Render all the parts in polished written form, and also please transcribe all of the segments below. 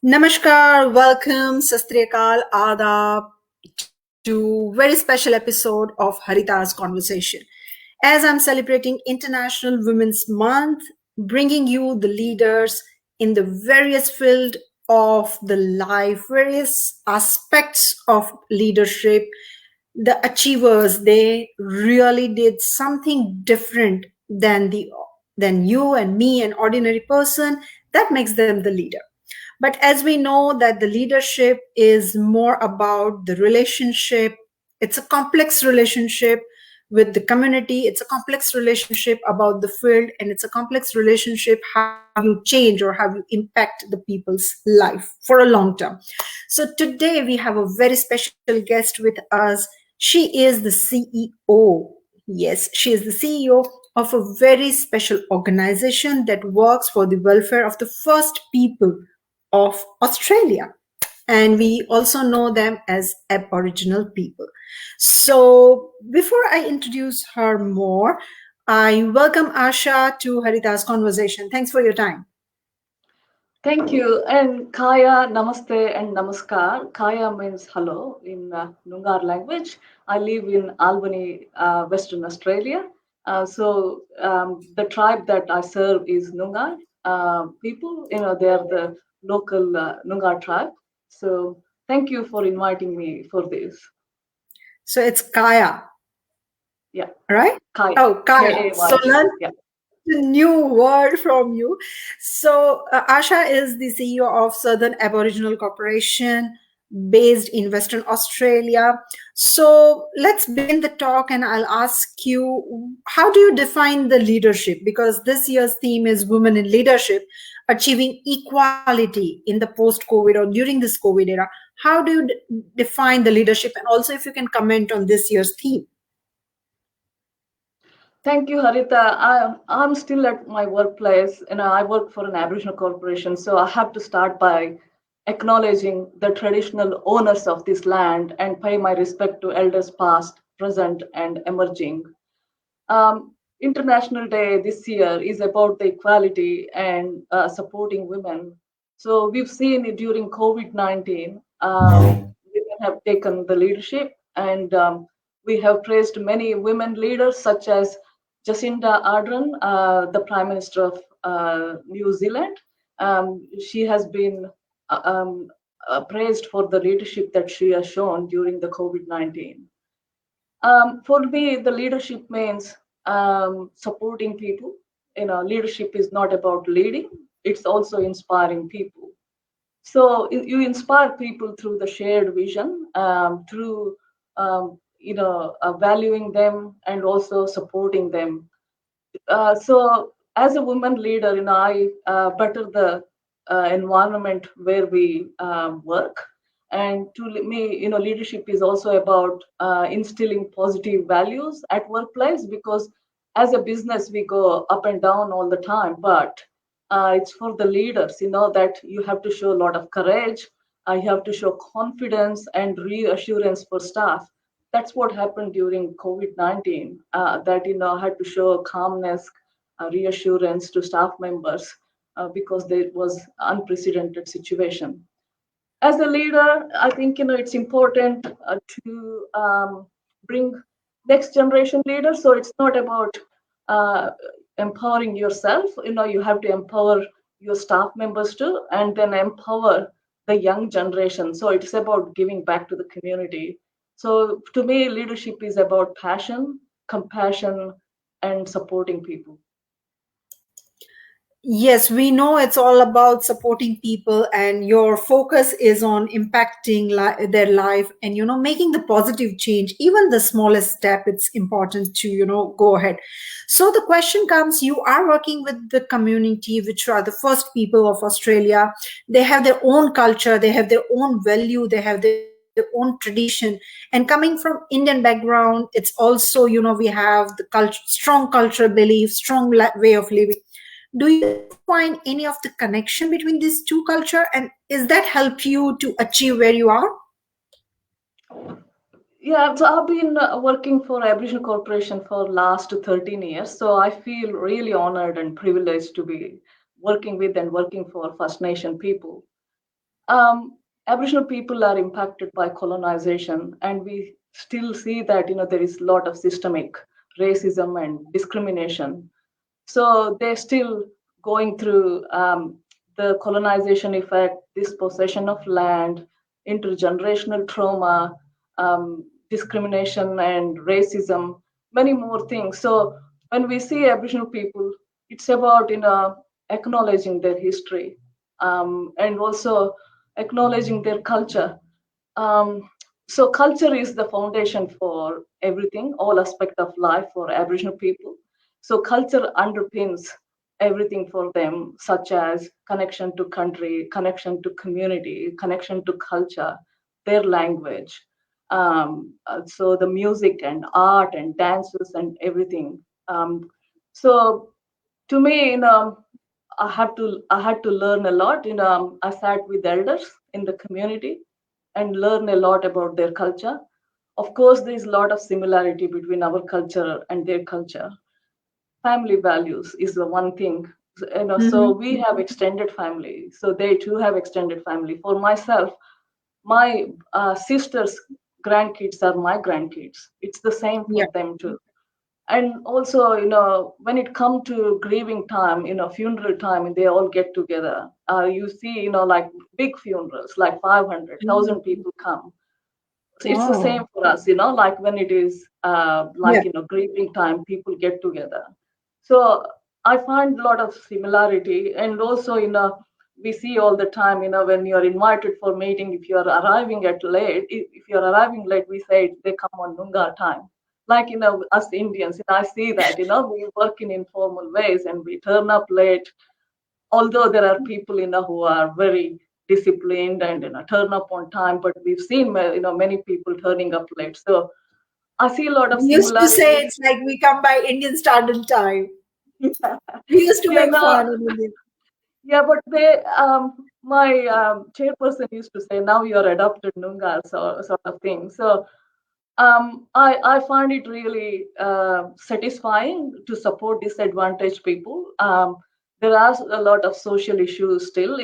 Namaskar, welcome, Sastriyakal, Adab to very special episode of Harita's Conversation. As I'm celebrating International Women's Month, bringing you the leaders in the various field of the life, various aspects of leadership, the achievers, they really did something different than you and me, an ordinary person, that makes them the leader. But as we know that the leadership is more about the relationship, it's a complex relationship with the community, it's a complex relationship about the field, and it's a complex relationship how you change or how you impact the people's life for a long term. So today we have a very special guest with us. She is the CEO. Yes, she is the CEO of a very special organization that works for the welfare of the first people of Australia. And we also know them as Aboriginal people. So before I introduce her more, I welcome Asha to Harita's conversation. Thanks for your time. Thank you. And Kaya, Namaste, and Namaskar. Kaya means hello in Noongar language. I live in Albany, Western Australia. The tribe that I serve is Noongar people. They are the local Noongar tribe. So, thank you for inviting me for this. So it's Kaya, Yeah, right? Kaya. Oh, Kaya. So Kaya. learn Yeah. a new word from you. So Asha is the CEO of Southern Aboriginal Corporation based in Western Australia. So let's begin the talk and I'll ask you, how do you define the leadership? Because this year's theme is Women in Leadership, achieving equality in the post-COVID or during this COVID era. How do you define the leadership? And also if you can comment on this year's theme. Thank you, Harita. I'm still at my workplace, and I work for an Aboriginal corporation, so I have to start by acknowledging the traditional owners of this land and pay my respect to elders past, present, and emerging. International Day this year is about the equality and supporting women. So we've seen it during COVID-19. Women have taken the leadership, and we have praised many women leaders such as Jacinda Ardern, the Prime Minister of New Zealand. She has been praised for the leadership that she has shown during the COVID-19. For me, the leadership means supporting people. Leadership is not about leading; it's also inspiring people. So you inspire people through the shared vision, through valuing them and also supporting them. So as a woman leader, I better the environment where we work. And me, leadership is also about instilling positive values at workplace, because as a business we go up and down all the time, but it's for the leaders, that you have to show a lot of courage. You have to show confidence and reassurance for staff. That's what happened during COVID-19. That I had to show calmness, reassurance to staff members because there was unprecedented situation. As a leader, I think it's important to bring next generation leaders. So it's not about uh, empowering yourself. You have to empower your staff members too, and then empower the young generation. So it's about giving back to the community. So to me, leadership is about passion, compassion, and supporting people. Yes, we know it's all about supporting people, and your focus is on impacting their life and making the positive change. Even the smallest step, it's important to go ahead. So the question comes: you are working with the community, which are the first people of Australia. They have their own culture, they have their own value, they have their own tradition. And coming from Indian background, it's also we have the strong cultural belief, strong way of living. Do you find any of the connection between these two culture, and is that help you to achieve where you are? Yeah, so I've been working for Aboriginal Corporation for last 13 years. So I feel really honored and privileged to be working with and working for First Nation people. Aboriginal people are impacted by colonization, and we still see that there is a lot of systemic racism and discrimination. So they're still going through the colonization effect, dispossession of land, intergenerational trauma, discrimination and racism, many more things. So when we see Aboriginal people, it's about acknowledging their history, and also acknowledging their culture. Um, so culture is the foundation for everything, all aspect of life for Aboriginal people. So culture underpins everything for them, such as connection to country, connection to community, connection to culture, their language. So the music and art and dances and everything. So to me, I had to learn a lot. I sat with elders in the community and learn a lot about their culture. Of course, there is a lot of similarity between our culture and their culture. Family values is the one thing. So Mm-hmm. we have extended family. So they too have extended family. For myself, my sister's grandkids are my grandkids. It's the same Yeah. for them too. And also, when it come to grieving time, funeral time, and they all get together, you see, like big funerals, like 500,000 Mm. people come. So it's the same Oh, for us, like when it is yeah. like grieving time, people get together. So I find a lot of similarity. And also, we see all the time, when you're invited for meeting, if you're arriving at late, if you're arriving late, we say they come on Nunga time. Like, us Indians, I see that, we work in informal ways and we turn up late, although there are people who are very disciplined and turn up on time, but we've seen many people turning up late. So I see a lot of We used to say similarities. it's like we come by Indian Standard Time. Yeah, We used to yeah, make no, fun of Indian. yeah, but my chairperson used to say, now you're adopted Nunga, sort of thing. So I find it really satisfying to support disadvantaged people. There are a lot of social issues still,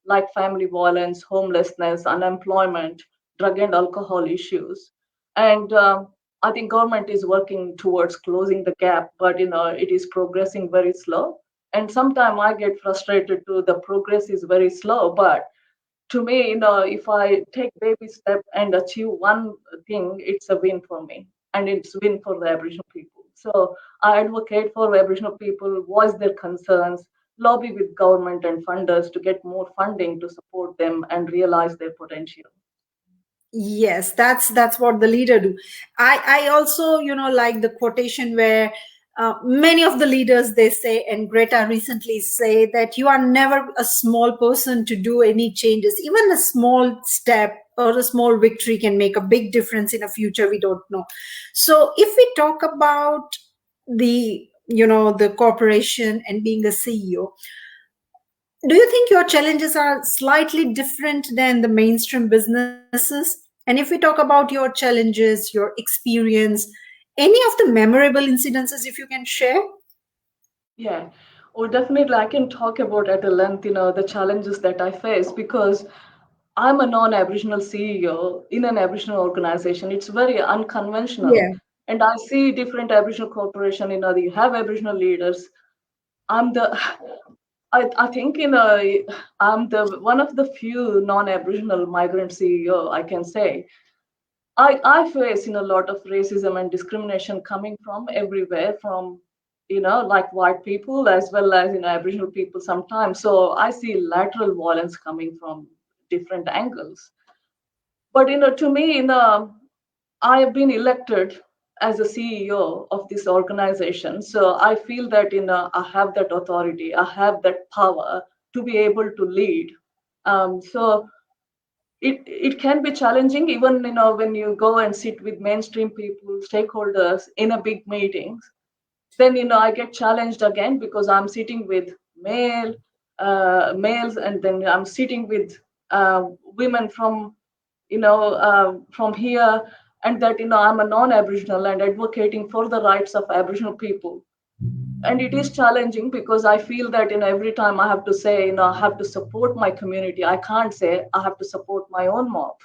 like family violence, homelessness, unemployment, drug and alcohol issues. And I think government is working towards closing the gap, but it is progressing very slow. And sometimes I get frustrated too. The progress is very slow, but to me, if I take baby step and achieve one thing, it's a win for me, and it's a win for the Aboriginal people. So I advocate for Aboriginal people, voice their concerns, lobby with government and funders to get more funding to support them and realize their potential. Yes, that's what the leader do. I also like the quotation where many of the leaders they say, and Greta recently say that you are never a small person to do any changes. Even a small step or a small victory can make a big difference in a future we don't know. So if we talk about the corporation and being a CEO, do you think your challenges are slightly different than the mainstream businesses? And if we talk about your challenges, your experience, any of the memorable incidences, if you can share? Yeah, or definitely I can talk about at a length, the challenges that I face because I'm a non-Aboriginal CEO in an Aboriginal organization. It's very unconventional. Yeah. And I see different Aboriginal corporation, you have Aboriginal leaders. I'm the I think I'm the one of the few non-Aboriginal migrant CEO I can say. I face a lot of racism and discrimination coming from everywhere, from like white people as well as Aboriginal people sometimes. So I see lateral violence coming from different angles. But to me, I have been elected as a CEO of this organization, so I feel that I have that authority, I have that power to be able to lead. So it can be challenging, even when you go and sit with mainstream people, stakeholders in a big meetings. Then I get challenged again because I'm sitting with males, and then I'm sitting with women from here, and that I'm a non-Aboriginal and advocating for the rights of Aboriginal people. And it is challenging because I feel that every time I have to say, I have to support my community, I can't say I have to support my own mob.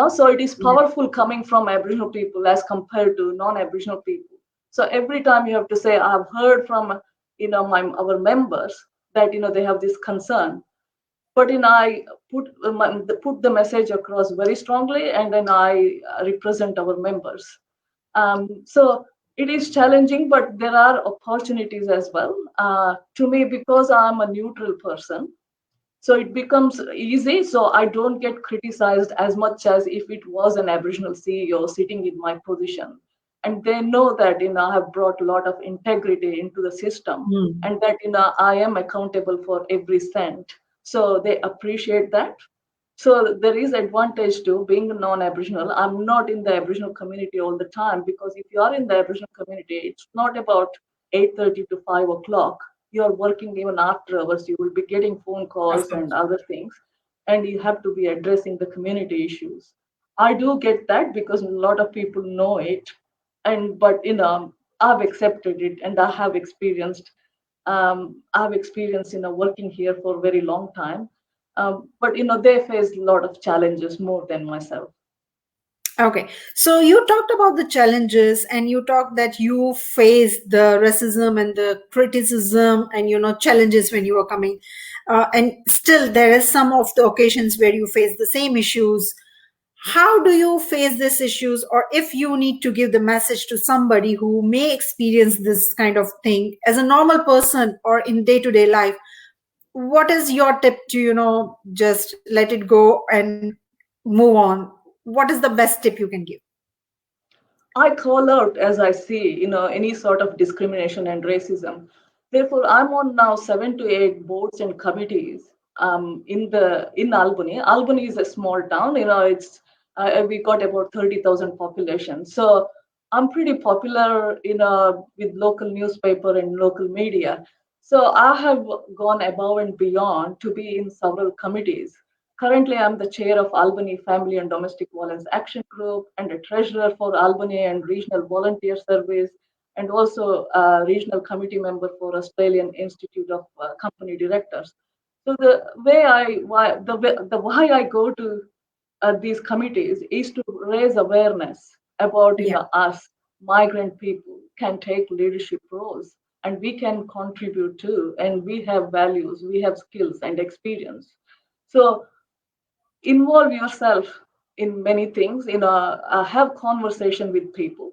So it is Yeah. powerful coming from Aboriginal people as compared to non-Aboriginal people. So every time you have to say, I've heard from our members that they have this concern, but I put the message across very strongly, and then I represent our members. So it is challenging, but there are opportunities as well. To me, because I'm a neutral person, so it becomes easy. So I don't get criticized as much as if it was an Aboriginal CEO sitting in my position. And they know that I have brought a lot of integrity into the system, Hmm. and that I am accountable for every cent. So they appreciate that. So there is advantage to being a non-Aboriginal. I'm not in the Aboriginal community all the time, because if you are in the Aboriginal community, it's not about 8:30 to 5 o'clock. You are working even after hours. You will be getting phone Of calls and course. other things, and you have to be addressing the community issues. I do get that because a lot of people know it, and but I've accepted it, and I've experienced working here for a very long time. But they face a lot of challenges more than myself. Okay, so you talked about the challenges, and you talked that you faced the racism and the criticism and challenges when you were coming, and still there is some of the occasions where you face the same issues. How do you face these issues, or if you need to give the message to somebody who may experience this kind of thing as a normal person or in day to day life? What is your tip to just let it go and move on? What is the best tip you can give? I call out as I see, any sort of discrimination and racism. Therefore, I'm on now 7 to 8 boards and committees in Albany. Albany is a small town. It's we got about 30,000 population. So I'm pretty popular with local newspaper and local media. So I have gone above and beyond to be in several committees. Currently, I'm the chair of Albany Family and Domestic Violence Action Group and a treasurer for Albany and Regional Volunteer Service, and also a regional committee member for Australian Institute of Company Directors. So the why I go to these committees is to raise awareness about Yeah. us migrant people can take leadership roles, and we can contribute too, and we have values, we have skills and experience. So involve yourself in many things, have conversation with people,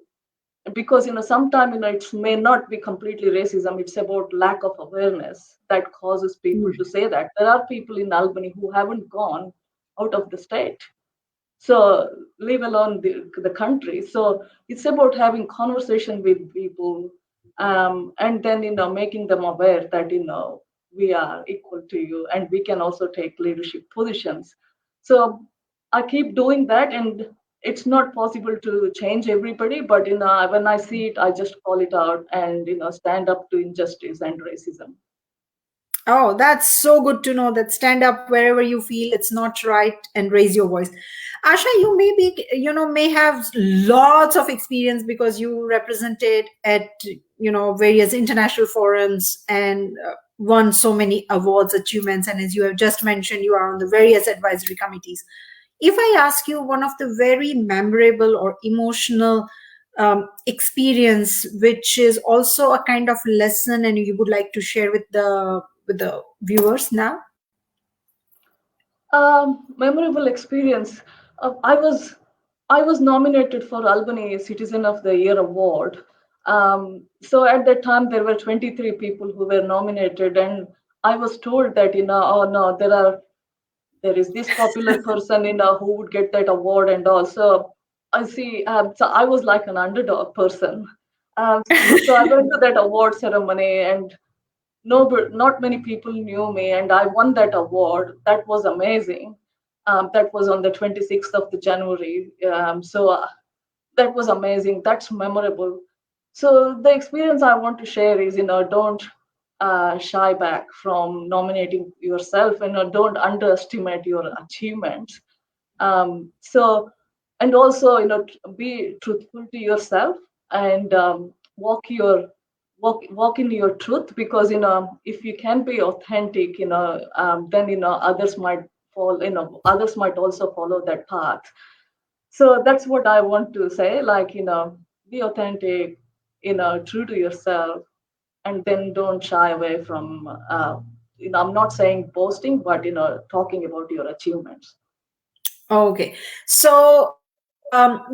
because sometimes it may not be completely racism, it's about lack of awareness that causes people to say that. There are people in Albany who haven't gone out of the state, so leave alone the country. So it's about having conversation with people, and then making them aware that we are equal to you, and we can also take leadership positions. So I keep doing that, and it's not possible to change everybody, but when I see it, I just call it out and stand up to injustice and racism. Oh, that's so good to know, that stand up wherever you feel it's not right and raise your voice. Asha, you may be, may have lots of experience because you represented at, various international forums and won so many awards, achievements. And as you have just mentioned, you are on the various advisory committees. If I ask you one of the very memorable or emotional experience, which is also a kind of lesson, and you would like to share with the viewers now? Memorable experience. I was nominated for Albany Citizen of the Year award. So at that time there were 23 people who were nominated, and I was told that oh no, there is this popular person who would get that award, and also I see. So I was like an underdog person. So I went to that award ceremony, and no, but not many people knew me, and I won that award. That was amazing. That was on the 26th of the January. So that was amazing. That's memorable. So the experience I want to share is, don't shy back from nominating yourself, and don't underestimate your achievements. So, and also, be truthful to yourself, and walk your walk in your truth, because if you can be authentic, then others might fall, others might also follow that path. So that's what I want to say, like, be authentic, true to yourself, and then don't shy away from I'm not saying posting, but talking about your achievements. Okay. So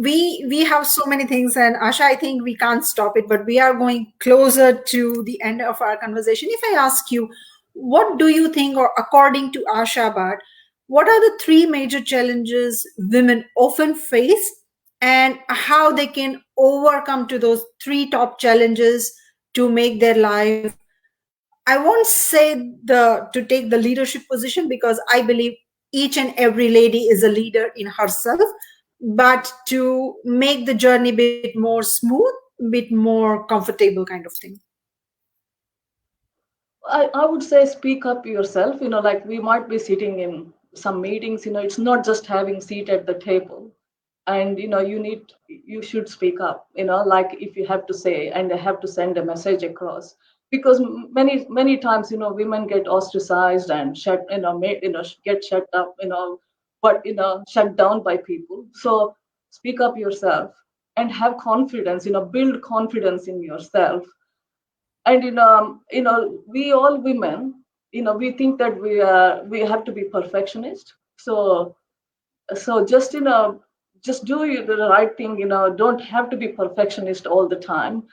we have so many things, and Asha, I think we can't stop it, but we are going closer to the end of our conversation. If I ask you, what do you think, or according to Asha Bhat, what are the three major challenges women often face, and how they can overcome to those three top challenges to make their life, I won't say the to take the leadership position, because I believe each and every lady is a leader in herself, but to make the journey a bit more smooth, bit more comfortable kind of thing. I would say speak up yourself. Like, we might be sitting in some meetings, it's not just having seat at the table. And you should speak up, like, if you have to say and they have to send a message across. Because many times, women get ostracized and shut, get shut up, but shut down by people. So speak up yourself and have confidence, build confidence in yourself. And we all women, we think that we have to be perfectionist. So just do the right thing, don't have to be perfectionist all the time.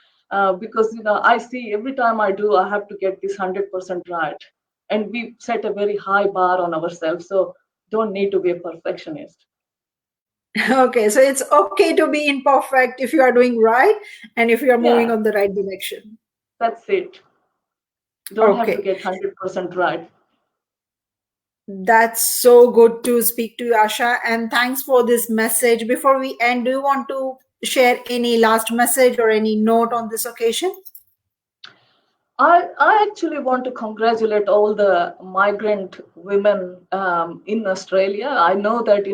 Because I see every time I do, I have to get this 100% right, and we set a very high bar on ourselves. So don't need to be a perfectionist. Okay, so it's okay to be imperfect if you are doing right and if you are moving Yeah, on the right direction. that's it. Don't have to Okay. get 100% right. That's so good to speak to you, Asha, and thanks for this message. Before we end, do you want to share any last message or any note on this occasion? I actually want to congratulate all the migrant women in Australia. I know that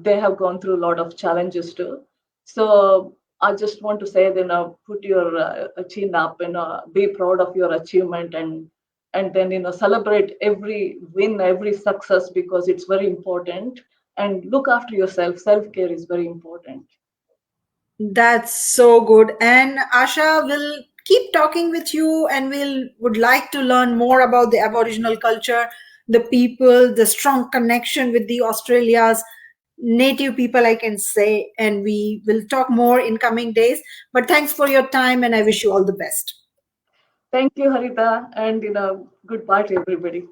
they have gone through a lot of challenges too. So I just want to say that, put your chin up, be proud of your achievement, and then celebrate every win, every success, because it's very important. And look after yourself. Self care is very important. That's so good. And Asha will keep talking with you, and we'll would like to learn more about the Aboriginal culture, the people, the strong connection with the Australia's native people, I can say. And we will talk more in coming days. But thanks for your time, and I wish you all the best. Thank you, Harita, and goodbye to everybody.